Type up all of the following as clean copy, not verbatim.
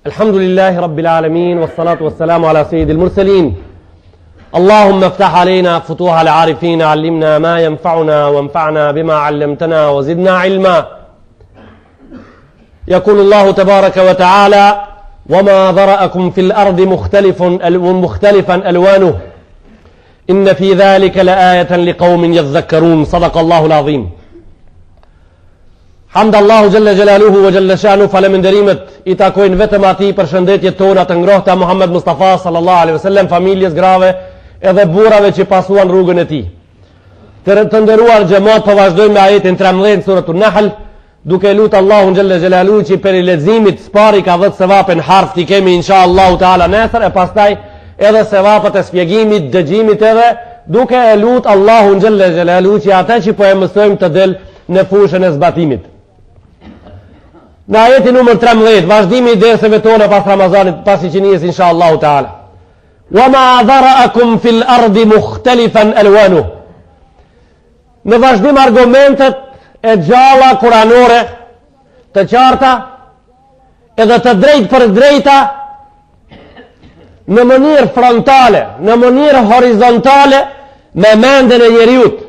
الحمد لله رب العالمين والصلاة والسلام على سيد المرسلين اللهم افتح علينا فتوح العارفين علمنا ما ينفعنا وانفعنا بما علمتنا وزدنا علما يقول الله تبارك وتعالى وما ذرأكم في الأرض مختلفا ألوانه إن في ذلك لآية لقوم يذكرون صدق الله العظيم Hamd Allahu Gjelle Gjelaluhu wa Gjelle Shanu, falemenderimet I takojnë vetëm ati për shëndetjet tona të ngrohta Muhammed Mustafa sallallahu alaihi wasallam, familjes grave edhe burrave që pasuan rrugën e tij. Të nderuar xhamat, po vazhdojmë me ajetin 13 suratul Nahl, duke lutur Allahun Gjelle Gjelaluhu që për leximit spari ka 10 sevapën harf ti kemi inshallah taala nesër e pastaj edhe sevapët e shpjegimit, dëgjimit edhe duke e lutur Allahun Gjelle Gjelaluhu që ata që po e mësojmë të del në fushën e zbatimit. Në ajetin numër 13, vazhdimi I derseve tona pas Ramazanit, pas I qenies inshallah taala. Wa ma dhara'akum fil ardi mukhtalifan alwanuh. Në vazhdim argumentet e gjalla kuranore të qarta edhe të drejt për drejta në mënyrë frontale, në mënyrë horizontale me mendjen e njeriut,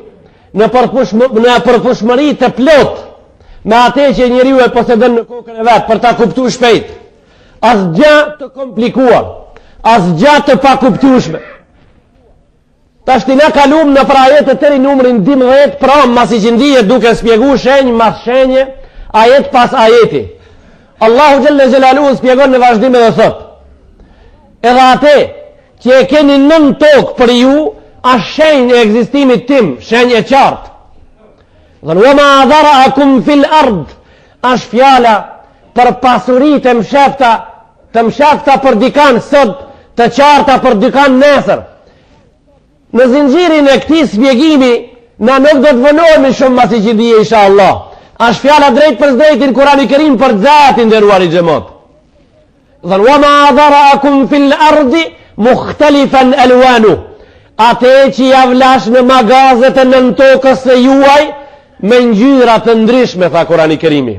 në përpushmëri të plot me atë që njeriu e posedon në kokën e vet për ta kuptuar shpejt. Asgjë të komplikuar, asgjë të pakuptueshme. Tash ti na kalum në ajet të tëri numrin 12, pra masi që ndihet duke shpjeguar shenjë mas shenje, ajet pas ajeti. Allahu Gjelle Gjelaluhu shpjegon në vazhdim edhe thot: edhe atë që e keni nën tokë për ju, as shenjë e ekzistimit tim, shenjë e qartë. Dhe wa ma dhara'akum fil ard, as fjala për pasurit të mshefta për dikan sot, të qarta për dikan nesër. Në zinxhirin e këtij shpjegimi na nuk do të vënohemi shumë masi që dije inshallah. As fjala drejt për drejtin Kurani Kerim për zatin nderuar I xhamat. Dhe wa ma dhara'akum fil ardi mukhtalifan alwanu. Atë që javlash në magazet e nën tokës së juaj me ngjyra të ndryshme, tha Kurani Kerimi.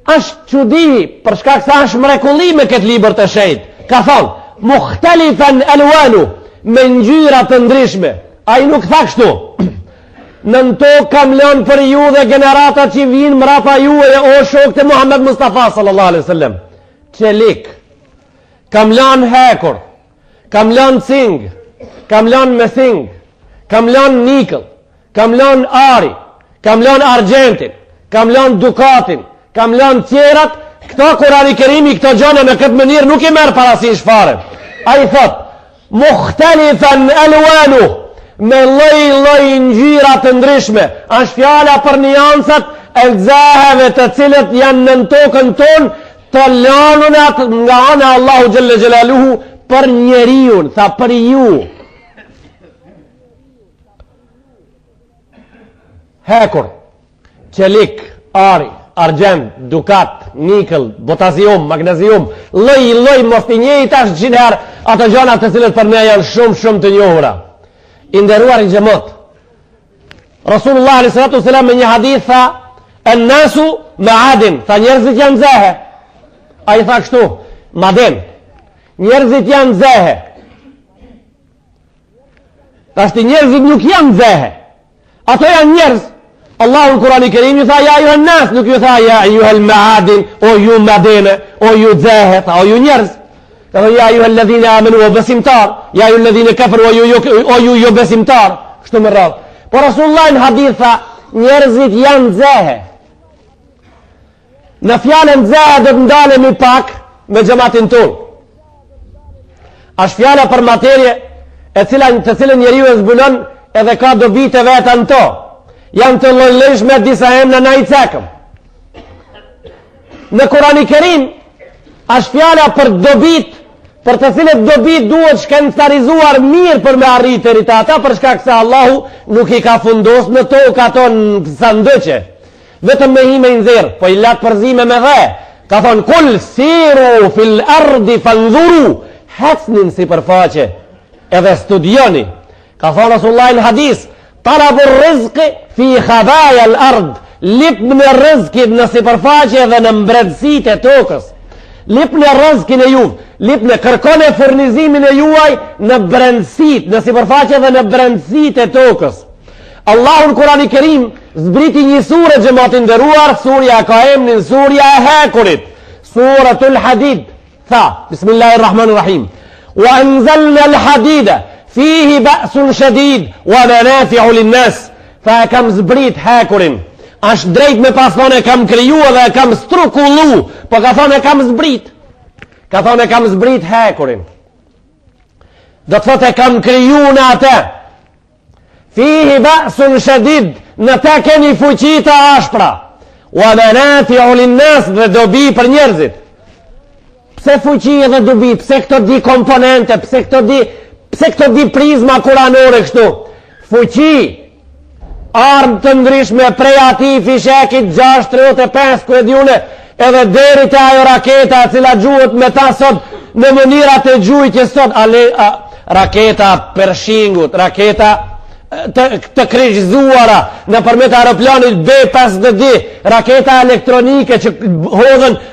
Është çudi për shkak se është mrekulli me këtë libër të shenjtë. Ka thonë mukhtalifan alwanu, me ngjyra të ndryshme. Ai nuk tha kështu. Nën tokë kam lënë për ju dhe generatat që vinë mrapa juaj o shokët e Muhammed Mustafa sallallahu alaihi wasallam. Çelik. Kam lënë hekur. Kam lënë cing. Kam lënë mesing. Kam lënë nikël. Kam lënë ari. Kam lënë argentin, kam lënë dukatin, kam lënë tjerat. Këto Kurani Kerimi, këto gjëra në këtë mënyrë nuk I merr parasysh fare. Ai thot mukhtalifan alwanu, me lloj ngjyra të ndryshme. Është fjala për niansat e zaheve të cilët janë në tokën tonë, të lënuna nga ana Allahu Gjelle Gjelaluhu për njeriu, tha për ju. Hekur, qelik, ari, argent, dukat, nikël, potazium, magnezium, lloj mos I njëjtë tash 100 herë ato gjëra të cilët për ne janë shumë të njohura. I nderuar I xhamat. Rasulullah sallallahu alaihi wasallam në një hadith tha: "An-nasu ma'adin", tha njerëzit janë zehe. Ai tha kështu: "Maden, njerëzit janë zehe." Tash njerëzit nuk janë zehe. Ato janë njerëz. Allahu në Kurani Kerim ju tha ja ayuhan nas, nuk ju tha ja ayuhal ma'adin, o ju madene, o ju zehe, tha o ju njerëz. Ka tha ja ayuhal ladhina amanu o besimtar, ja ayuhal ladhina kafaru o ju jo besimtar. Kështu me radhë. Por Rasulullah në hadith tha njerëzit janë zehe. Në fjalën zehe do të ndalemi pak me xhamatin tonë. Është fjala për materie të cilën njeriu e zbulon edhe ka dobi të veta në to. Janë të llojshme disa emra na I cekëm. Në Kurani Kerim është fjala për dobit, për të cilët dobit duhet shkencërizuar mirë për me arritë deri te ata, për shkak se Allahu nuk I ka fundos në tokë ato në sandoqe. Vetëm me hime I nxjerr, po I lat përzime me dhe. Ka thonë kul siru fil ardi fanzuru, hecnin sipërfaqe edhe studioni. Ka thonë Rasulullah në hadis talabur rizqi fi khabaja al-ard, lip në rrezikit në sipërfaqe dhe në mbretësitë e tokës. lipni rrezkin e juve, lipni kërkoni furnizimin e juaj në brendësit, në sipërfaqe dhe në brendësit e tokës. Allahu në Kurani Kerim zbriti një sure xhamatin nderuar, surja ka emrin surja e hekurit, Suratul Hadid. Tha, Bismillahirrahmanirrahim. Wa anzalna al-hadida fihi ba'sun shadid wa manafi'u lin-nas. Tha, kam zbrit hekurin. Ashtë drejt me pas thonë e kam kriju dhe e kam strukullu, po ka thonë e kam zbrit. Ka thonë e kam zbrit hekurin. Do të thotë e kam kriju në atë. Fihi ba'sun shadid, në te keni fuqita ashpra. Wa manafi'u lin-nas, dhe dobi për njerëzit. Pse fuqi edhe dobi, pse këto di komponente, pse këto di prizma kuranore kështu. Fuqi, armë të ndryshme prej ati fishekit 635 ku e djune edhe deri të ajo raketa cila gjuhët me ta sot në mënirat e gjujtje sot raketa përshingut, raketa të kryqëzuara në përmet aeroplanit B-50D, raketa elektronike që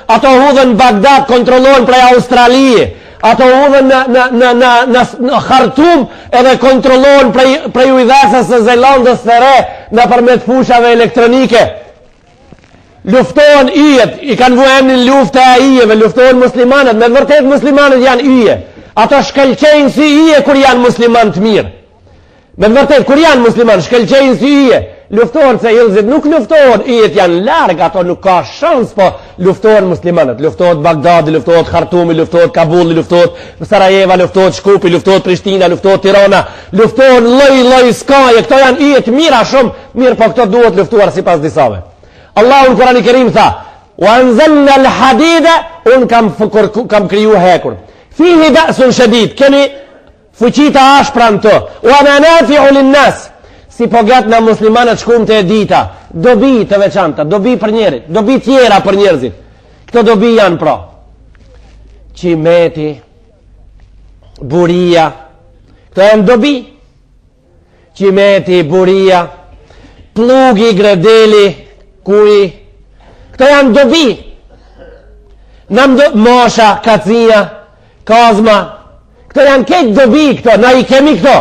ato hudhen Bagdad, kontrolojnë prej Australie, ato hudhen në Khartoum edhe kontrolojnë prej ujdhesës së Zelandës së Re në përmet fushave elektronike. Luftohen yjet, i kanë vu emnin lufta e yjeve, luftohen muslimanët, me vërtet muslimanët janë yje. Ato shkëlqejnë si yje kur janë musliman të mirë. Me vërtet, kur janë musliman, shkëlqejnë si yje. Luftohen se ilëzit nuk luftohen, yjet janë largë, ato nuk ka shans, po luftohen muslimanët. Luftohet Bagdadi, luftohet Khartoumi, luftohet Kabuli, luftohet Sarajeva, luftohet Shkupi, luftohet Prishtina, luftohet Tirana, luftohen lloj skaje. Këto janë yjet mira shumë, mirë, po këto duhet luftuar sipas disave. Allahu në Kurani Kerim tha, wa anzalna al-hadida, unë kam kriju hekur. Fihi ba'sun shadid, keni fuqita ashpra në të. Wa manafi'u lin-nas, si po gatë në muslimanët shkumte e dita, dobi të veçanta, dobi për njerit, dobi tjera për njerëzit. Këto dobi janë pra qimeti, buria, këto janë dobi. Qimeti, buria, plugi, gredeli, kuj, këto janë dobi. Mosha, kacina, kazma, këto janë keq dobi këto, na i kemi këto.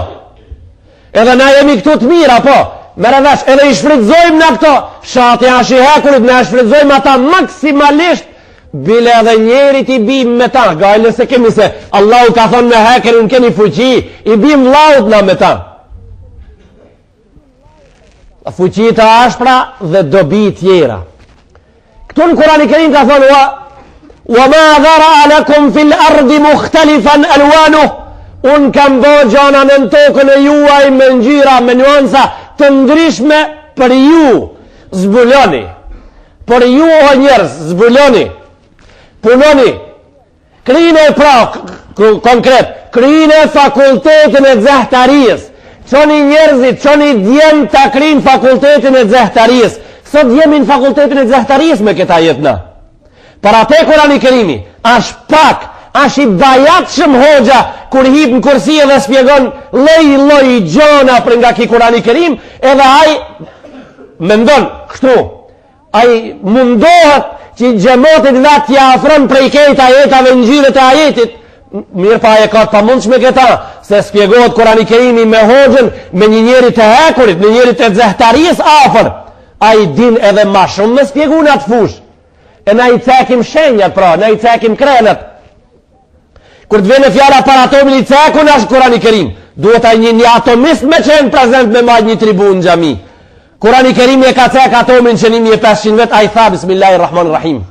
Edhe na jemi këtu të mira, po, mere vesh, edhe i shfridzojmë në këto, shati ashi hekurit, ne shfridzojmë ata maksimalisht, bile edhe njerit i bim me ta, gajle se kemi se, Allahu ka thonë me hekerin keni fuqi, i bim laut na me ta. Fuqi të ashpra dhe dobi tjera. Këtu në Kurani Kerim ka thonë, wa ma dhara lakum fil ardi mukhtalifan alwanuh, unë kam bo gjana në tokën e juaj me ngjyra, me nuansa të ndryshme për ju. Zbuloni. Për ju o njerëz, zbuloni. Punoni. Krijini pra, konkret, krijini fakultetin e zehtarijës. Qoni njerëzit, qoni djemë të krijin fakultetin e zehtarijës. Sot jemi në fakultetin e zehtarijës me këta jetëna. Për atë Kurani Kerimi, ash pak, ash i bajat shumë hoxha kur hip në kursie dhe spjegon loj gjona për nga ki Kurani Kerim, edhe aj mendon kështu, aj mundohet që gjemotit vetë tja afron prej kejt ajetave në gjyret e ajetit. Mirë pa e ka të pamundshme këta, se spjegohet Kurani Kerimi me hoxhën, me një njerit e hekurit, me njerit e zehtarijës afer, aj din edhe ma shumë me spjegu në atë fush. E na i cekim shenjat pra, na i cekim krenat. Kur të vene fjala për atomin i cekun është Kurani Kerim. Duhet a një atomist me qenë prezent me majt një tribun në gjami. Kurani Kerim e ka cek atomin që 1500 vet, a i tha Bismillahirrahmanirrahim.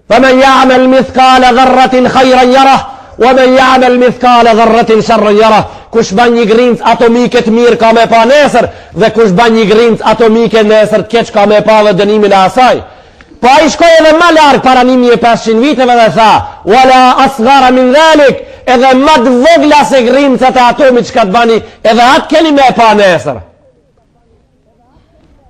Faman ya'mal mithqala dharratin khayran yarah, wa man ya'mal mithqala dharratin sharran yarah. Kush ban një grinc atomike të mirë ka me pa nesër, dhe kush ban një grinc atomike nesër të keq ka me pa dhe dënimin e asaj. Po a i shkoj edhe ma largë para 1500 viteve dhe tha, wala asghara min dhalik, edhe ma të vogla se grimcat e atomit që ka të bani, edhe atë keni me pa nesër.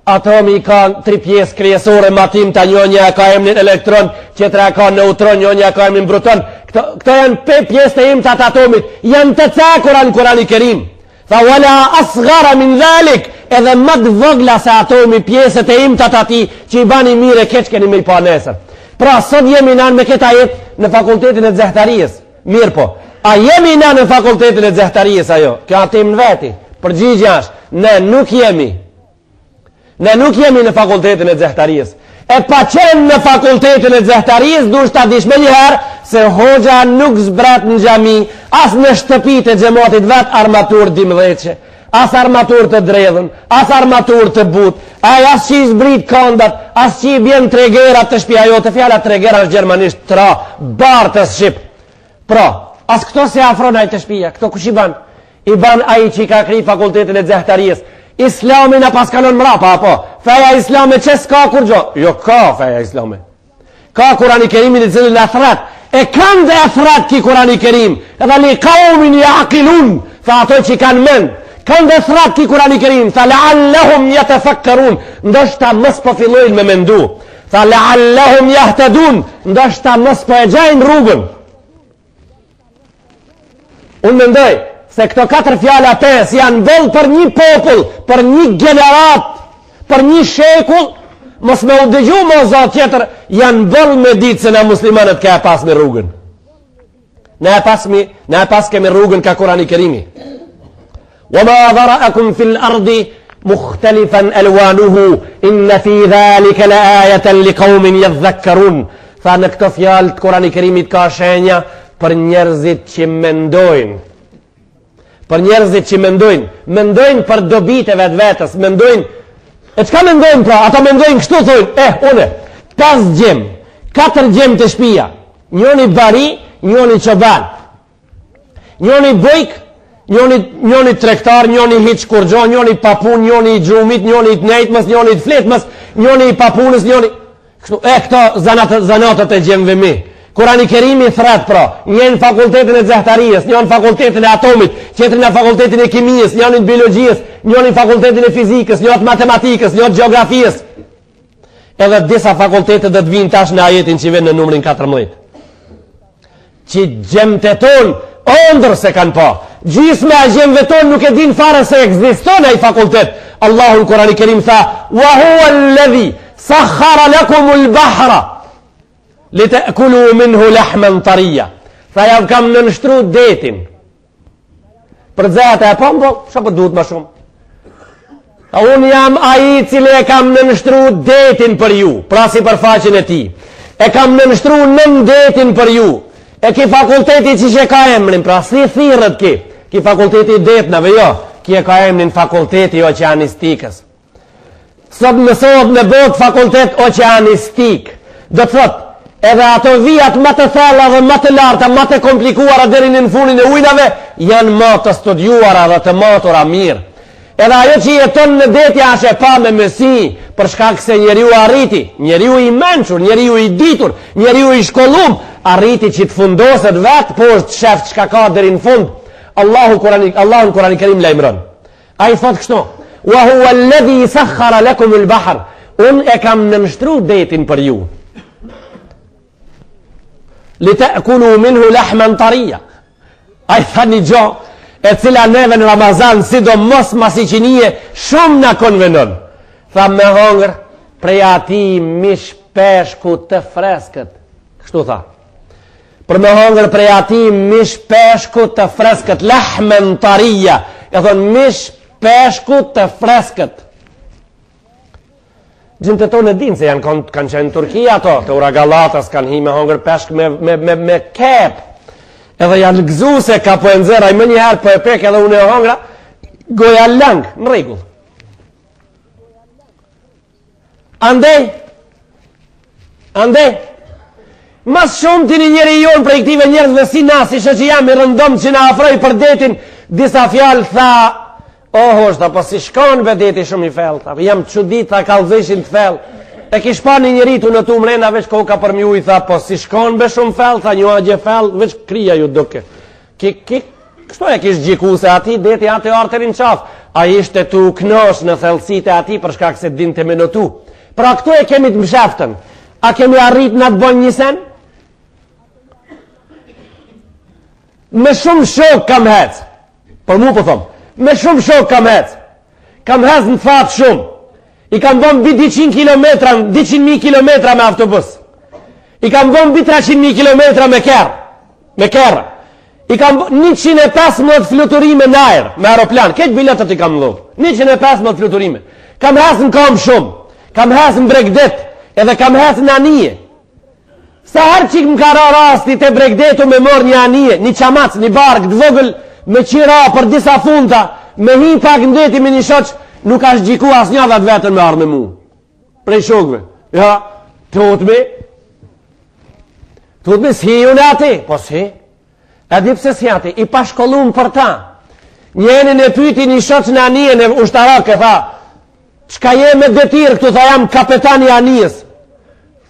Atomi ka 3 pjesë kryesore, matim të njënja ka emnin elektron, qetra ka neutron, njënja ka emnin bruton. Këto janë 5 pjesë të imtat atomit, janë të cekura në Kurani Kerim. Tha, wala asghara min dhalik, edhe më të vogla se atomi pjesët e imtat ati që i bani mire keq keni me i pa nesër. Pra sot jemi na me këtë ajet në fakultetin e zehtarijës. Mirë po, a jemi na në fakultetin e zehtarijës ajo? Kjo atim në veti. Përgjigja është, ne nuk jemi. Ne nuk jemi në fakultetin e zehtarijës. E pa qenë në fakultetin e zehtarijës, du shta dish me njëherë se hoxha nuk zbret në gjami, as në shtëpit e gjemotit vet armatur dimdheqe, as armatur të dredhën, as armatur të but, as që i zbrit kondat, as që i bjen tregerat të shpia jo, të fjalla tregera është gjermanisht tra, bartës shqip. Pra, as këto se afronaj të shpia, këto kush i ban? I ban aji që i ka kri fakultetin e zehtarijës. Islami në paskalon mrapa, apo? Feja islame që s'ka kur gjo? Jo, ka feja islame. Ka Kurani Kerimin i cilin e thret. E kanë dhe e thret ki Kurani Kerim. Edhe li kaumin i akilun, tha ato që i kanë men. Kanë dhe thret ki Kurani Kerim. Tha leallahum yatafakkarun, ndoshta mës po fillojnë me mendu. Tha leallahum yahtadun, ndoshta mës po e gjajnë rrugën. Unë mendoj se këto 4 fjala 5 janë bëllë për një popull, për një generat, për një shekull, mos me u dëgju më zot tjetër, janë bëllë me ditë se na muslimanët ka e pas me rrugën. Na e pas kemi rrugën ka Kurani Kerimi. Wa ma dhara'akum fil ardi mukhtalifan alwanuhu inna fi dhalika la ayatan liqaumin yadhakkarun. Tha në këto fjalë të Kurani Kerimit ka shenja për njerëzit që mendojnë. Për njerëzit që mendojnë për dobit e vetë vetës, mendojnë, e qka mendojnë pra, ata mendojnë kështu thojnë, une, 5 gjem, 4 gjem të shpia, njoni bari, njoni qoban, njoni bojk, njoni trektar, njoni hiq kurgjo, njoni papun, njoni gjumit, njoni të nejtmës, njoni të fletmës, njoni papunës, njoni, kështu, këto zanatët e gjemve mi. Kurani Kerimi thret pra, njën fakultetin e zehtarijës, njën fakultetin e atomit, qetrin në fakultetin e kimijës, njën në biologjijës, njën në fakultetin e fizikës, njën në matematikës, njën në geografijës. Edhe disa fakultetet dhe të vinë tash në ajetin që vjen në numrin 14. Që gjemët e tonë, ondër se kanë pa. Gjysme a gjemëve tonë nuk e din fare se ekziston ai fakultet. Allahu në Kurani Kerim tha, wa huwa alladhi sakhara lakumul bahra li të kulu minhu lahman tarija. Tha javë kam në nështru detin. Për dzete e pombo, që për duhet më shumë? Tha unë jam aji cili e kam në nështru detin për ju, pra si për faqin e ti. E kam në nështru nën detin për ju. E ki fakulteti që ka emrin, pra si thirët ki fakulteti detnave, jo, ki e ka emrin fakulteti oqeanistikës. Sot mësot në bot fakultet oqeanistik. Do të thot, edhe ato vijat më të thella dhe më të larta, më të komplikuara deri në funin e ujnave, janë më të studiuara dhe të matura mirë. Edhe ajo që jeton në detja është e pa me mësi, për shkak se njeriu arriti, njeriu i mençur, njeriu i ditur, njeriu i shkollum, arriti që të fundoset vetë, po është shef çka ka deri në fund. Allahu në Kurani Kerim lajmëron. Ai thot kështu: "Wa huwa alladhi sakhkhara lakum al-bahr." Unë e kam nënshtruar detin për ju. Li ta'kulu minhu lahman tariya. Ai tha një gjo e cila neve në Ramazan sidomos masiqinie shumë na konvenon. Tha me hongër prej ati mish peshku të freskët. Kështu tha. Për me hongër prej ati mish peshku të freskët, lahman tariya. E thonë mish peshku të freskët. Gjimët e tonë e dinë se kanë qenë në Turkia ato, të uragallatas kanë hi me hongër peshk me kep. Edhe janë gëzu se ka po e nëzera i më njëherë po e pek edhe unë e hongra, goja langë, në regull. Andej, mas shumë të një njëri jonë prej këtive njerëzve si nasi, shë që jam i rëndom që na afroj për detin, disa fjalë tha, hoshta, po si shkon vedeti shumë i fellë, jam qudit, tha kalzeshin të fellë, e kish pa një njëritu në tu mrena, veç koka për mju i tha, po si shkon be shumë fellë, tha një agje fellë, veç krija ju duke. Kështu e kish gjiku se ati, deti ati arterin qafë, a ishte tu knosh në thellësit e ati, për shkak se din të menotu. Pra këtu e kemi të msheftën, a kemi arrit në të bonj një sen? Me shumë shok kam hec, për mu po thomë, me shumë shok kam hec në fatë shumë, i kam bom bi 200.000 kilometra me autobus. I kam bën mbi 300.000 kilometra me kerë. I kam 115 fluturime në ajër me aeroplan. Këtë biletët i kam dhënë. 115 fluturime. Kam hasë në kam shumë. Kam hasë në Bregdet, edhe kam hasë në Anije. Sa herë që më ka ra rasti të Bregdetu me mor një Anije, një qamac, një bark, të vogël, me qira për disa funta, me hi pak ndeti me një shoq, nuk ashtë gjiku as një dhe vetën me arë me mu. Prej shokve. Ja, të me s'hi unë ati. Po s'hi. E di pse s'hi ati. I pashkollum për ta. Njenin e pyti një shoq në Anije në ushtarak e tha, qka je me detirë këtu, tha jam kapetani Anijës.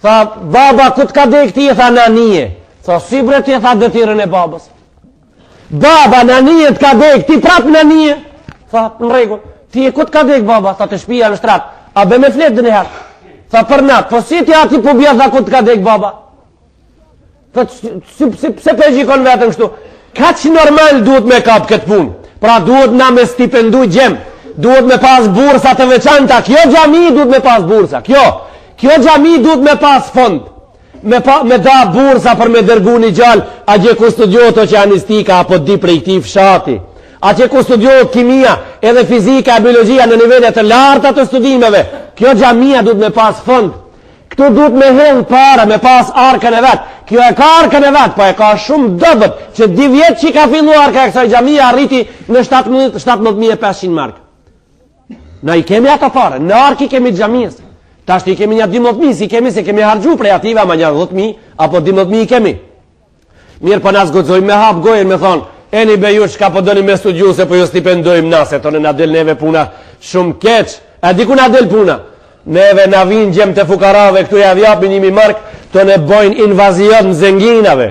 Tha, baba, ku t'ka dhe këti, tha në Anije. Tha, si bre ti, tha detirën e babës. Baba, në Anije t'ka dhe këti prap në Anije. Tha, në regull, ti e ku t'ka dhe baba, tha të shpia në shtrat. A be me fletë dhe njëherë. Tha, për natë, po si ti ati po bja, tha ku t'ka dhe baba. Tha, pse pe gjikon vetën kështu. Ka që normal duhet me kap këtë punë. Pra duhet na me stipendu gjem. Duhet me pas bursa të veçanta. Kjo gjami duhet me pas bursa. Kjo gjami duhet me pas fond. Me da bursa për me dërgu një gjallë. A gje ku studiot o që anistika apo di prej këti fshati. A gje ku studiot kimia edhe fizika e biologia në nivellet të larta të studimeve. Kjo gjamia duhet me pas fond. Këtu duhet me hedhë para, me pas arkën e vetë. Kjo e ka arkën e vetë, po e ka shumë dëbët, që 2 vjetë që ka fillu arka e kësaj gjamia arriti në 17.500 markë. Na i kemi ato pare, në arki kemi gjamiës. Ta shtë i kemi një 12.000, si kemi se kemi hargju prej ativa, ma një 10.000, apo 12.000 i kemi. Mirë po nas godzojmë me hapë gojën, me thonë, e një beju që ka po doni me studiu, se po ju stipendojmë nase, tonë na del neve puna shumë keq, e diku na del puna. Neve na vinë gjem të fukarave, këtu ja vjapin 1.000 mark, të ne bojnë invazion në zenginave.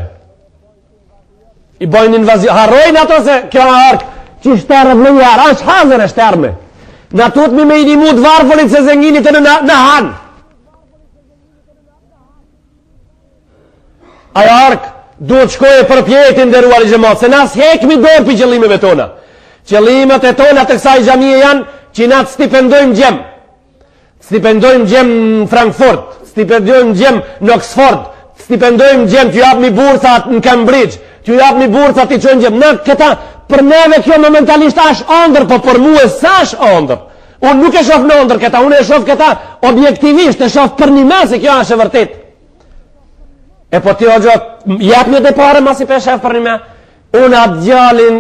I bojnë invazion, harrojnë ato se kjo ark, që shterë dhe njarë, ashtë hazër e shterme. Në tutëmi me i një mut varfërit se zenginit e në hanë. Aja ark, duhet shkoje për pjetin dhe ruar i gjemat, se nas hekmi dorë për qëllimeve tona. Qëllimet e tona të kësaj gjamije janë që na të stipendojmë gjemë. Stipendojmë gjemë në Frankfurt, stipendojmë gjemë në Oxford, stipendojmë gjemë, t'ju japë një bursa në Cambridge, t'ju japë një bursa t'i qënë gjemë. Në këta, për neve kjo momentalisht ashtë ondër, po për mu e sa ashtë ondër. Unë nuk e shof në ondër këta, unë e shof këta objektivisht, e shof për një mesë, kjo ashtë e vërtet. E po t'i o gjotë, japë një dhe pare mas i pe shef për një me, unë atë gjallin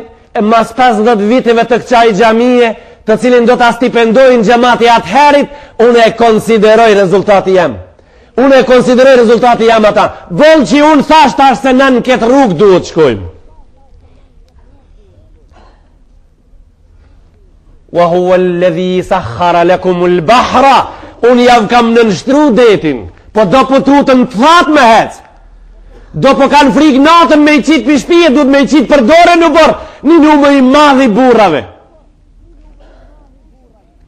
mas 50 viteve të këqaj gjamije, të cilin do të stipendojnë gjemati atë herit, unë e konsideroj rezultati jem. Unë e konsideroj rezultati jam ata. Vol që unë thasht ashtë se në këtë rrugë duhet shkojmë. Wa huwa alladhi sakhara lakumul bahra. Unë javë kam në nështru detin, po do po tutën të thatë me hec. Do po kanë frikë natën me i qitë për shpije, duhet me i qitë për dore në borë, një më i madhi burrave.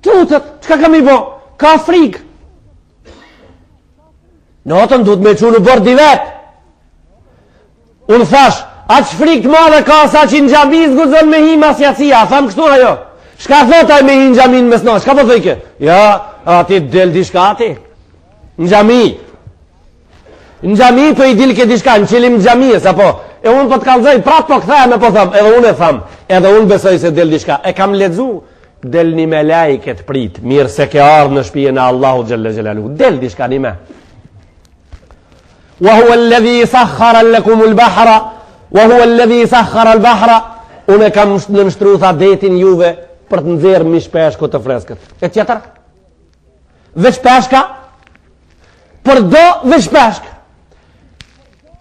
Tutët, qka kam i bo? Ka frikë. Natën duhet me që në borë di vetë. Unë thash, aqë frikë të madhe ka sa që në gjamiz guzon me hi masjacia, a thamë kështu ajo. Shka thotaj me hi në gjamin mes natë, shka po thëjke? Ja, ati del di shka ati. Në gjami. Në gjami për i dil ke di shka, në qilim në gjami, sa po. E unë po të kalzoj, pratë po këthej me po thamë, edhe unë e thamë, edhe unë besoj se del di shka. E kam ledzu, del një me lajket prit, mirë se ke ardhë në shpije në Allahu Gjelle Gjelalu. Del di shka një me. Wa huwa alladhi sakhara lakum al-bahra wa huwa alladhi sakhara al-bahra. Unë kam nënshtruar tha detin juve për të nxjerrë mish peshku të freskët. E tjetër? Veç peshka? Për do veç peshk.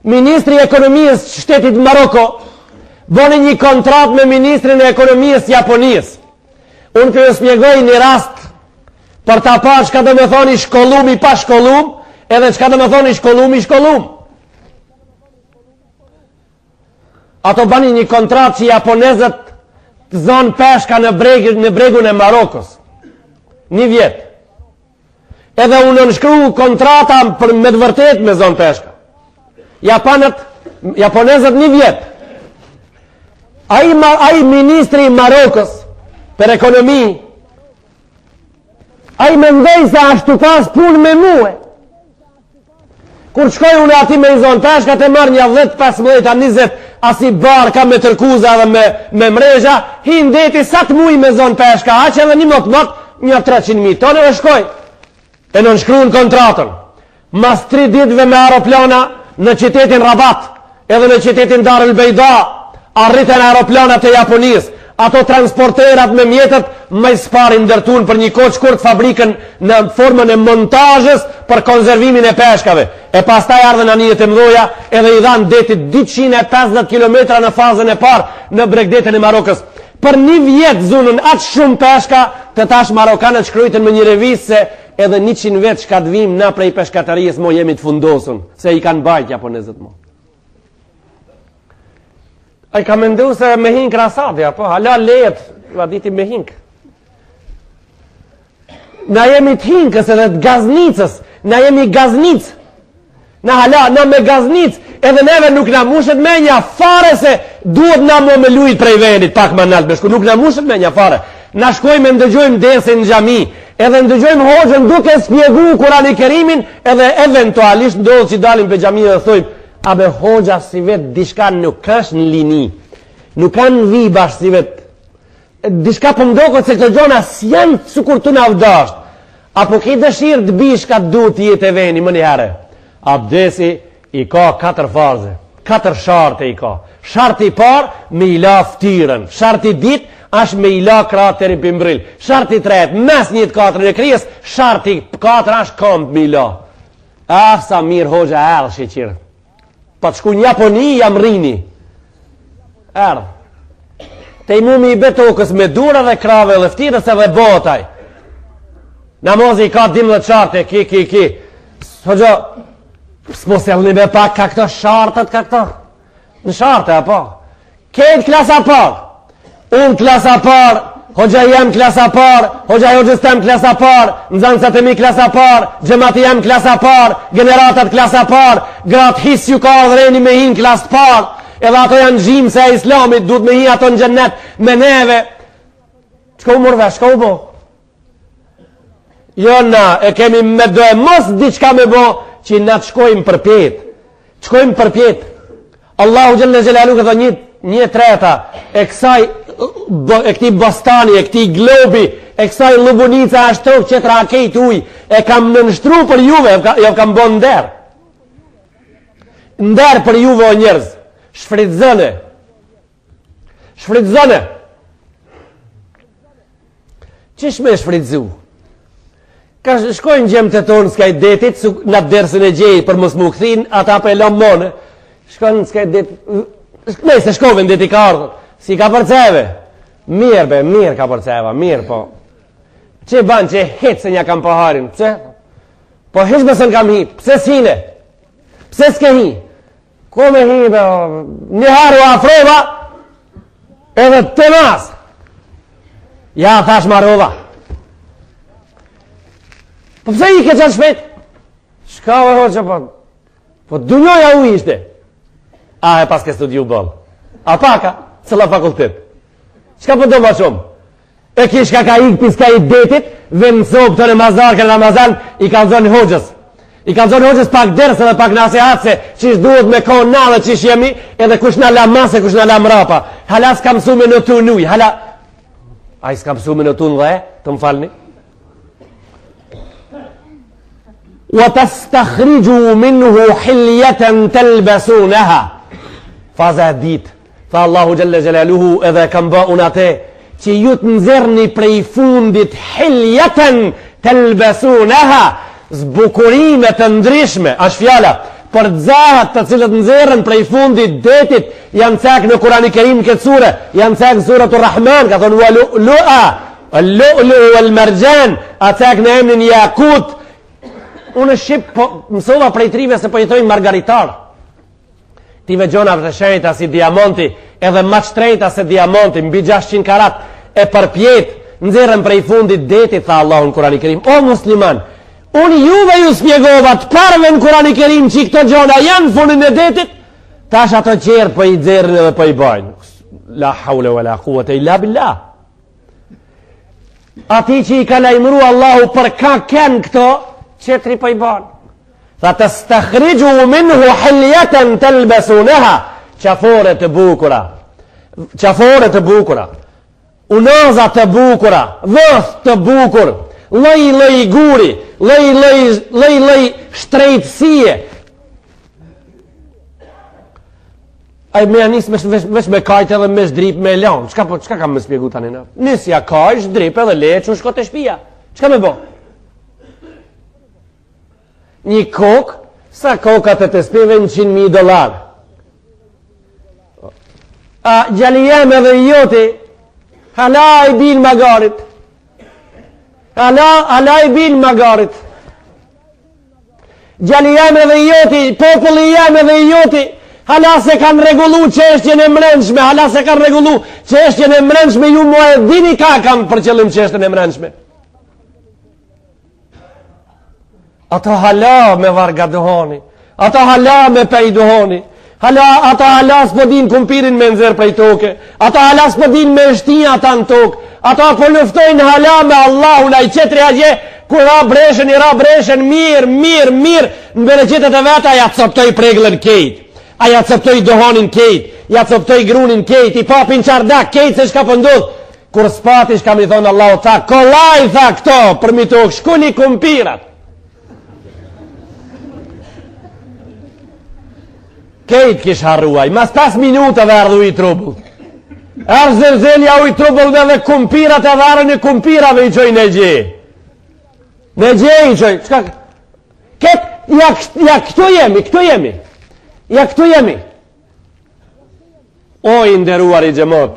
Ministri i ekonomisë shtetit Maroko bëni një kontratë me ministrin e ekonomisë Japonisë. Unë këju spjegoj një rast për ta parë çka do me thoni shkollum i pa shkollum, edhe çka do me thoni shkollum i shkollum. Ato bani një kontratë që japonezët të zonë peshka në bregun e Marokos. Një vjet. Edhe unë nënshkru kontrata për me të vërtet me zonë peshka. Japonezët një vjet. Ai ministri i Marokos për ekonomi, ai mendoj se ashtu pas punë me muë. Kur shkoj unë ati me i zonë peshka të mërë një 10-15-20 asi barka me tërkuza dhe me mrezha, hi ndeti sa të muj me zonë peshka, aqe edhe një mot, një 300.000 tonë dhe shkoj. E në nshkru në kontratën. Mas 3 ditëve me aeroplana në qytetin Rabat, edhe në qytetin Dar el Beida, arritën aeroplanat e Japonisë. Ato transporterat me mjetët më spari ndërtun për një koç kurt fabrikën në formën e montazhës për konservimin e peshkave. E pastaj ardhen anijet e mdoja edhe i dhanë detit 250 km në fazën e parë në bregdetën e Marokës. Për një vjet zunën atë shumë peshka të tash marokanët shkrujtën me një revistë se edhe 100 vetë shka të vim na prej peshkatarijës mo jemi të fundosun, se i kanë bajt japonezët mo. A i ka mendu se me hink rasatja, po hala let, va diti me hink. Na jemi të hinkës edhe të gaznicës, na jemi gaznicë. Na hala, na me gaznicë, edhe neve nuk na mushet me një fare se duhet na mo me lujt prej venit, pak ma nalt me shku, nuk na mushet me një fare. Na shkojmë e ndëgjojmë desin në gjami, edhe ndëgjojmë hoxën duke spjegu Kurani Kerimin, edhe eventualisht ndodhë që dalim për gjami dhe thujmë, abe hoxha si vetë dishka nuk është në lini, nuk kanë vi bashkë si vetë, dishka për mdokët se këtë gjona s'janë sukur të navdasht, apo ki dëshirë të bishka të du të jetë e veni më njëherë. Abdesi i ka 4 faze, 4 sharte i ka. Sharti parë me i la ftyren, sharti dit është me i la krateri pëmbril, sharti tret mes njët 4 e kryes, sharti 4 është kom me i la. Sa mirë hoxha erë shqeqirë. Pa të shku një Japoni jam rini. Erdh. Te i mumi i betokës me dura dhe krave dhe ftirës edhe botaj. Namazi i ka 12 sharte, ki. Hoxha, s'po selni me pak ka këto shartët ka këto. Në sharte, apo? Kejt klasa parë. Unë klasa parë, hoxha jem klasa parë, hoxha hoxhës tem klasa parë, nxënësat e mi klasa parë, xhamati jem klasa parë, generatat klasa parë, gratë hisju ka adhreni me hin klasë parë, edhe ato janë gjimë se e islamit, duhet me hi ato në gjennet, me neve. Shko u mërve, shko u bo. Jo na, e kemi me do e mos diçka me bo, që na të shkojmë për pjetë. Shkojmë për pjetë. Allahu Gjelle Gjelalu këtë një treta e kësaj e këti bostani, e këti globi, e kësaj lubunica ashtok që të rakejt uj, e kam nënshtru për juve, jo kam bo nder. Nder për juve o njerëz. Shfridzëne. Shfridzëne. Qish me shfridzu? Ka shkojnë gjemë të tonë s'kaj detit, në dersën e gjej për mos më këthin, ata për e lomë mone. Shkojnë s'kaj detit, ne se shkove në deti ka ardhën, si ka përceve. Mirë be, mirë ka përceva, mirë po. Që banë që hetë se nja kam paharin, pëse? Po hesh besën kam hi, pëse s'hine? Pëse s'ke hi? Ko me hi be, njëharu afrova, edhe të mas. Ja, thash marova. Po pëse i ke qanë shpet? Shkave hoqë, po dunjoja u ishte. A e pas ke studiu bol. A paka, cëlla fakultet. Qka po do ma shumë? E kishka ka ik piska i detit, dhe në sobë të Ramazan, kërë Ramazan, i ka zonë hoqës. I ka zonë hoqës pak dërse dhe pak nasihatse, qish duhet me kohë na dhe qish jemi, edhe kush në la mase, kush në la mrapa. Hala s'ka mësu me në tu nuj, hala... A i s'ka mësu me në tu në dhe, të më falni? Wa tastakhriju minhu hilyatan talbasunaha. Faza e dit. Tha Allahu Gjelle Gjelaluhu edhe kam ba unë ate që ju të nëzërni prej fundit hiljeten të lbesuneha, zbukurime të ndryshme, është fjala, për dzahat të cilët nëzërën prej fundit detit, janë cek në Kurani Kerim këtë sure, janë cek në surat Rahman, ka thonë lu'a, lu'lu wal marjan, a cek në emnin Jakut. Unë shqip po, mësova prej trive se po jetojnë margaritar. Tive gjonave të shenjta si diamanti, edhe ma shtrejta se diamanti, mbi 600 karat, e përpjet, nëzirën prej fundit detit, tha Allahu në Kurani Kerim. O musliman, unë juve ju spjegova të parve në Kurani Kerim që i këto gjona janë fundin e detit, tash ato qerë për i dzerën edhe për i bajnë. La haule wa la quwwata illa billah. Ati që i ka lajmëru Allahu për ka ken këto, qetri për i banë. Tha të stakhriju minhu hiljeten të lbesuneha, qafore të bukura, qafore të bukura, unaza të bukura, vëth të bukur, lëj guri, lëj shtrejtësie. Ai me anis vesh me kajt edhe me shdrip me lan. Çka kam më spjegu tani na? Nisja kajt, shdrip edhe leç, u shko te shtëpia. Çka më bë? Një kok, sa kokat e të spive $100,000. A gjalijem edhe joti, hala i bin magarit. Hala i bin magarit. Gjalijem edhe joti, populli jem edhe joti, hala se kanë regulu qeshtjen e mrenshme, hala se kanë regulu qeshtjen e mrenshme, ju mu e dini ka kam për qëllim qeshtjen e mrenshme. Ato hala me varga duhoni, ato hala me pej duhoni, ato hala s'podin kumpirin me nëzër prej toke, ato hala s'podin me shtia ta në tokë, ato po luftojnë hala me Allahu, la i qetri agje, ku ra breshen, mirë, në bereqetet e veta, ja coptoj preglën kejt. A ja coptoj dohonin kejt, ja coptoj grunin kejt, i papin qardak kejt se shka pëndodh. Kur s'pati shka mi thonë Allahu, tha, kolaj, tha këto, për mi tokë, shkuni kumpirat. Kejt kish harruaj, mas 5 minutave ardhu i trubull. Erë zërzelja u i trubull dhe kumpirat e dharën e kumpirave i qoj në gje. Në gje i qoj, qka? Ja këtu jemi. Ja këtu jemi. O i nderuar i gjemot,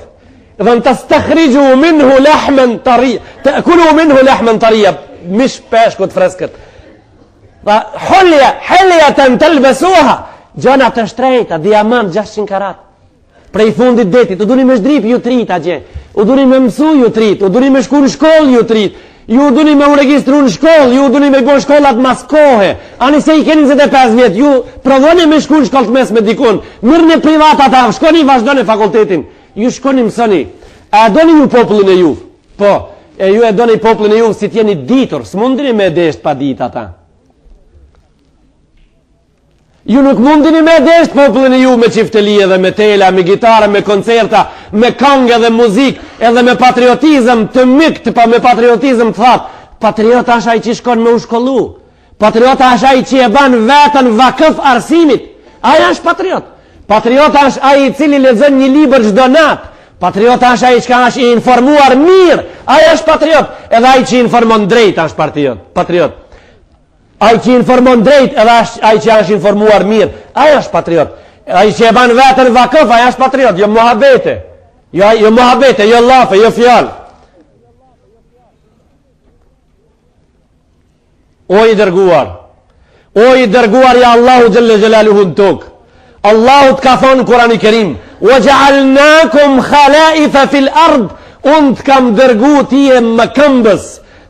dhe në të stakhriju minhu lehmen tarija, të kulu minhu lehmen tarija, mish peshkut freskët. Dhe helja të në tëlbesuha, gjona të shtrejta, diamant 600 karat, prej fundit detit, u duni me shdrip ju trit atje, u duni me mësu ju trit, u duni me shku në shkoll ju trit, ju duni me u registru në shkoll, ju duni me bon shkollat mas kohe, ani se i keni 25 vjet, ju provoni me shku në shkoll të mes me dikun, mirë në privat ata, shkoni vazhdoni fakultetin, ju shkoni mësoni, a doni ju popullin e ju, po, e ju e doni popullin e ju si tjeni ditur, s'mundini me desht pa dit ata. Ju nuk mundini me desht popullin e ju me qiftelie dhe me tela, me gitare, me koncerta, me këngë edhe muzik, edhe me patriotizm të mykt, pa me patriotizm të thatë. Patriota është ai që shkon me u shkollu. Patriota është ai që e ban vetën vakëf arsimit. Aja është patriot. Patriota është ai i cili lexon një libër çdo natë. Patriota është ai që është i informuar mirë. Aja është patriot. Edhe ai që informon drejt është patriot. Ai që informon drejt edhe ai që është informuar mirë, ai është patriot. Ai që e ban vetën vakëf, ai është patriot, jo muhabete. Jo muhabete, jo lafe, jo fjalë. O i dërguar ja Allahu xhelle xhelaluhu në tokë. Allahu të ka thonë në Kur'anin e Kerim: "Wa ja'alnakum khala'ifa fil ard", unë të kam dërgu ti e më këmbës.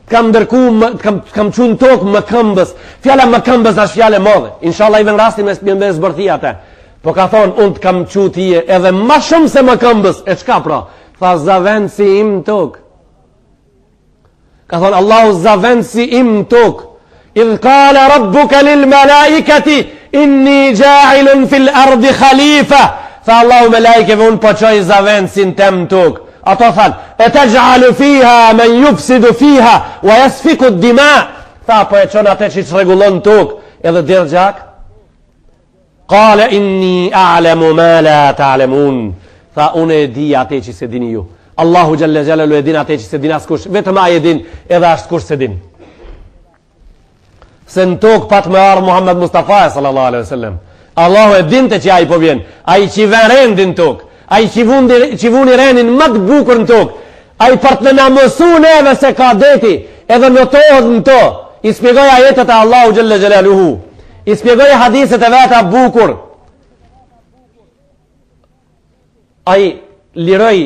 Kam qunë tokë më këmbës. Fjala më këmbës është fjale modhe. Inshallah i vën rastin me zbërthia atë. Po ka thonë, unë të kam qunë tije edhe ma shumë se më këmbës. E qka pra? Tha, zavend si im tokë. Ka thonë, Allahu zavend si im tokë. Idh kale rabbuka lil malaikati, inni ja'ilun fil ardi khalifa. Tha Allahu me lajkeve, unë po qoj zavend si në tem tokë. Ato thanë, e të gjalu fiha, me jufsidu fiha, wa jasfiku dima. Tha, po e qonë atë që që regulon tokë, edhe dirë gjak. Kale, inni a'lemu ma la ta'lemun. Tha, unë e di atë që se dini ju. Allahu gjelle gjelalu e din atë që se din askush, vetëm a e din, edhe ashtë kush se din. Se në tokë patë me arë Muhammed Mustafa, sallallahu alaihi wasallam. Allahu e din të që a i po vjen, a i që ven rendin tokë. A i që vuni renin më të bukur në tokë, a i për të në mësu neve se ka deti, edhe në tohët në to, i spjegoj ajetet e Allahu Gjelle Gjelaluhu, i spjegoj hadiset e veta bukur, a i liroj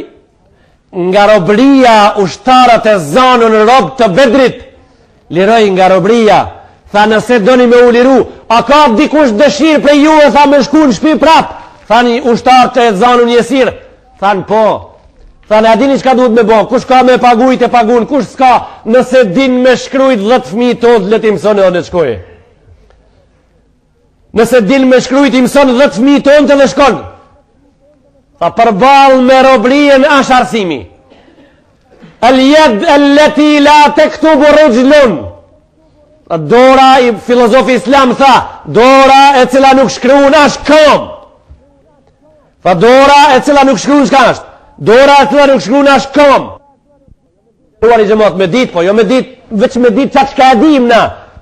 nga robria ushtarët e zonën rob të Bedrit, liroj nga robria, tha nëse doni me u liru, a ka dikush dëshirë prej ju e tha me shku në shpi prapë, thani ushtarët e zanun jesir. Thanë po. Thanë a dini qka duhet me bo, kush ka me pagujt e pagun, kush s'ka, nëse din me shkrujt 10 fëmijë tot letim sone o në shkoje. Nëse din me shkrujt i mëson 10.000 tonë të dhe shkon. Tha përball me robrien është arsimi. El jed allati la tektubu rijlun. Dora, i filozofi islam tha, dora e cila nuk shkruan është kom. Tha dora e cila nuk shkruan është. Dora e cila nuk shkruan është kom. Duar i gjemot me dit, po jo me dit, veç me dit qatë shka edhim na.